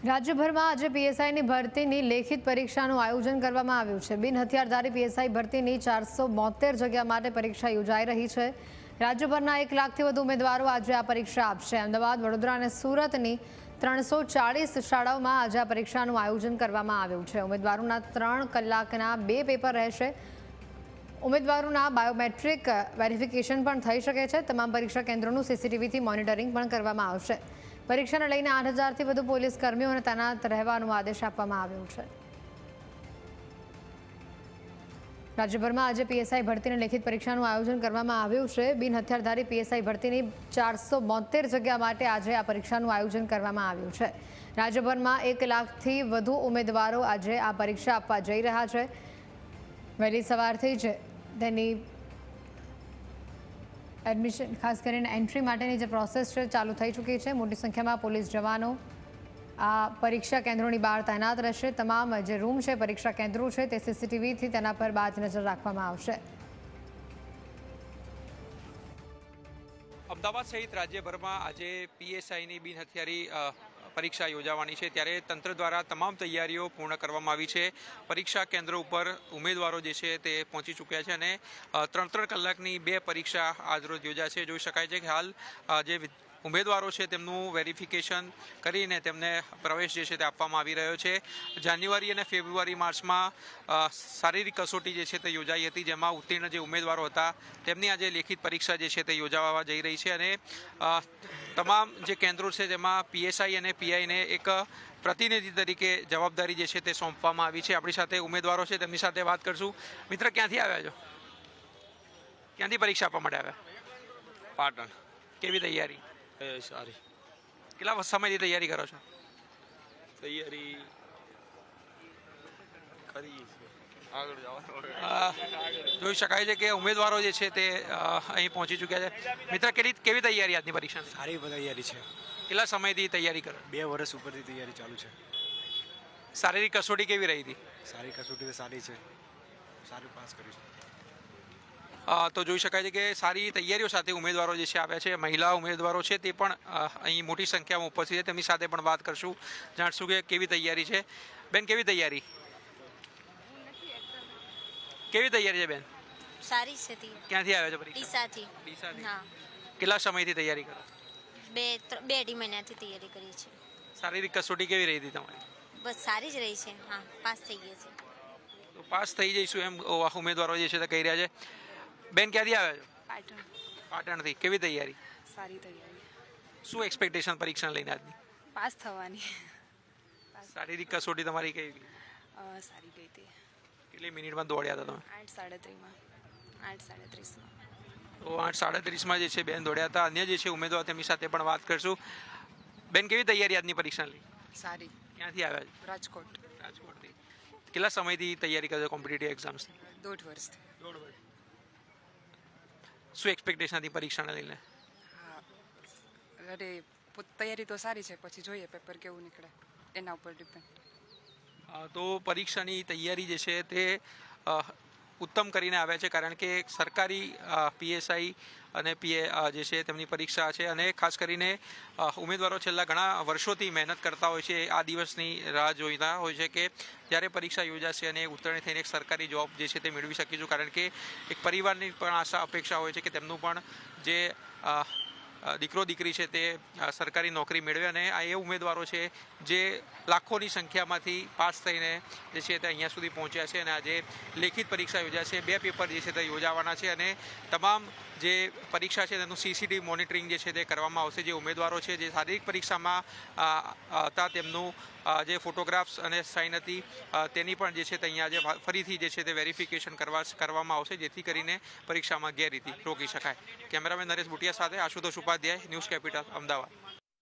રાજ્યભરમાં આજે પીએસઆઈની ભરતીની લેખિત પરીક્ષાનું આયોજન કરવામાં આવ્યું છે। બિન હથિયારધારી પીએસઆઈ ભરતીની 472 જગ્યા માટે પરીક્ષા યોજાઈ રહી છે। રાજ્યભરના 1 લાખથી વધુ ઉમેદવારો આજે આ પરીક્ષા આપશે। અમદાવાદ, વડોદરા અને સુરતની 340 શાળાઓમાં આજે આ પરીક્ષાનું આયોજન કરવામાં આવ્યું છે। ઉમેદવારોના 3 કલાકના 2 પેપર રહેશે। ઉમેદવારોના બાયોમેટ્રિક વેરિફિકેશન પણ થઈ શકે છે। તમામ પરીક્ષા કેન્દ્રોનું સીસીટીવીથી મોનિટરિંગ પણ કરવામાં આવશે। પરીક્ષાને લઈને 8000થી વધુ પોલીસ કર્મીઓને તૈનાત રહેવાનો આદેશ આપવામાં આવ્યો છે। રાજ્યભરમાં આજે પીએસઆઈ ભરતીની લેખિત પરીક્ષાનું આયોજન કરવામાં આવ્યું છે। બિન હથિયારધારી પીએસઆઈ ભરતીની 472 જગ્યા માટે આજે આ પરીક્ષાનું આયોજન કરવામાં આવ્યું છે। રાજ્યભરમાં 1 લાખથી વધુ ઉમેદવારો આજે આ પરીક્ષા આપવા જઈ રહ્યા છે। વહેલી સવારથી જ તેની એડમિશન ખાસ કરીને એન્ટ્રી માટેની જે પ્રોસેસ છે ચાલુ થઈ ચૂકી છે। મોટી સંખ્યામાં પોલીસ જવાનો આ પરીક્ષા કેન્દ્રોની બહાર તૈનાત રહેશે। તમામ જે રૂમ છે, પરીક્ષા કેન્દ્રો છે, તે સીસીટીવીથી તેના પર બાજ નજર રાખવામાં આવશે। અમદાવાદ સહિત રાજ્યભરમાં આજે પીએસઆઈની બિન હથિયારી પરીક્ષા યોજાવાની છે, ત્યારે તંત્ર દ્વારા તમામ તૈયારીઓ પૂર્ણ કરવામાં આવી છે। પરીક્ષા કેન્દ્રો ઉપર ઉમેદવારો જે છે તે પહોંચી ચૂક્યા છે અને 3 કલાકની 2 પરીક્ષા આજરોજ યોજાશે। જોઈ શકાય છે કે હાલ જે ઉમેદવારો છે તેમનું વેરિફિકેશન કરીને તેમને પ્રવેશ જે છે તે આપવામાં આવી રહ્યો છે। જાન્યુઆરી અને ફેબ્રુઆરી માર્ચમાં શારીરિક કસોટી જે છે તે યોજાઈ હતી, જેમાં ઉત્તીર્ણ જે ઉમેદવારો હતા તેમની આજે લેખિત પરીક્ષા જે છે તે યોજાવા જઈ રહી છે અને તમામ જે કેન્દ્રો છે તેમાં પીએસઆઈ અને પીઆઈને એક પ્રતિનિધિ તરીકે જવાબદારી જે છે તે સોંપવામાં આવી છે। આપણી સાથે ઉમેદવારો છે, તેમની સાથે વાત કરશું। મિત્ર, ક્યાંથી આવ્યા છો? ક્યાંથી પરીક્ષા આપવા માટે આવ્યા? પાટણ। કેવી તૈયારી? સારી કેટલા સમયથી તૈયારી કરો છો? તૈયારી કરી છે, આગળ જવાનું। જોઈ શકાય છે કે ઉમેદવારો જે છે તે અહીં પહોંચી ચૂક્યા છે। મિત્ર, કેવી તૈયારી આજની પરીક્ષાની? સારી તૈયારી છે। કેટલા સમયથી તૈયારી કરો? 2 વર્ષ ઉપરથી તૈયારી ચાલુ છે। શારીરિક કસોટી કેવી રહી હતી? સારી કસોટી તો સારી છે, સારું પાસ કર્યું છે। તો જોઈ શકાય છે કે સારી તૈયારીઓ સાથે ઉમેદવારો જે છે આવ્યા છે। મહિલા ઉમેદવારો છે તે પણ અહીં મોટી સંખ્યામાં ઉપસ્થિત છે, તેમની સાથે પણ વાત કરશું, જાણશું કે કેવી તૈયારી છે। બેન, કેવી તૈયારી છે બેન? સારી છે। ક્યાંથી આવ્યા છો પરીક્ષા? ડીસાથી। હા। કેટલા સમયથી તૈયારી કરો? 2 મહિનાથી તૈયારી કરી છે। શારીરિક કસોટી કેવી રહી હતી તમારી? બસ સારી જ રહી છે। હા, પાસ થઈ ગયા છે। તો પાસ થઈ જઈશું એમ ઉમેદવારો જે છે તે કહી રહ્યા છે। બેન, ક્યાંથી આવ્યા છો? પાટણ। પાટણથી। કેવી તૈયારી? સારી તૈયારી। શું એક્સપેક્ટેશન પરીક્ષા લઈને આજની? પાસ થવાની। શારીરિક કસોટી તમારી કેવી ગઈ? સારી ગઈ હતી। કેટલી મિનિટમાં દોડ્યા હતા તમે? 8:37માં। 8:37માં। તો 8:37માં જે છે બેન દોડ્યા હતા। અન્ય જે છે ઉમેદવાર તેમની સાથે પણ વાત કરશું। બેન, કેવી તૈયારી આજની પરીક્ષા લઈ? સારી। ક્યાંથી આવ્યા છો? રાજકોટ। રાજકોટથી। કેટલા સમયથી તૈયારી કરજો કોમ્પિટિટિવ એક્ઝામ્સની? 1.5 વર્ષથી। 1.5 વર્ષ। શું એક્સપેક્ટેશન હતી પરીક્ષાને લઈને? હા, અરે તૈયારી તો સારી છે, પછી જોઈએ પેપર કેવું નીકળે એના ઉપર ડિપેન્ડ। તો પરીક્ષાની તૈયારી જે છે તે ઉત્તમ કરીને આવ્યા છે, કારણ કે સરકારી પીએસઆઈ અને પીએ જે છે તેમની પરીક્ષા છે અને ખાસ કરીને ઉમેદવારો છેલ્લા ઘણા વર્ષોથી મહેનત કરતા હોય છે, આ દિવસની રાહ જોઈતા હોય છે કે જ્યારે પરીક્ષા યોજાશે અને ઉત્તીર્ણ થઈને એક સરકારી જોબ જે છે તે મેળવી શકીશું, કારણ કે એક પરિવારની પણ આશા અપેક્ષા હોય છે કે તેમનું પણ જે દીકરો દીકરી છે તે સરકારી નોકરી મેળવે અને આ એ ઉમેદવારો છે જે લાખોની સંખ્યામાંથી પાસ થઈને જે છે તે અહીંયા સુધી પહોંચ્યા છે અને આજે લેખિત પરીક્ષા યોજાશે। 2 પેપર જે છે તે યોજાવાના છે અને તમામ જે પરીક્ષા છે તેનું સીસીટીવી મોનિટરિંગ જે છે તે કરવામાં આવશે। જે ઉમેદવારો છે જે શારીરિક પરીક્ષામાં હતા તેમનું જે ફોટોગ્રાફ્સ અને સાઇન હતી તેની પણ જે છે તે અહીંયા આજે ફરીથી જે છે તે વેરિફિકેશન કરવામાં આવશે, જેથી કરીને પરીક્ષામાં ગેરરીતિ રોકી શકાય। કેમેરામેન નરેશ બુટિયા સાથે આશુતોષ ઉપાધ્યાય, ન્યૂઝ કેપિટલ, અમદાવાદ।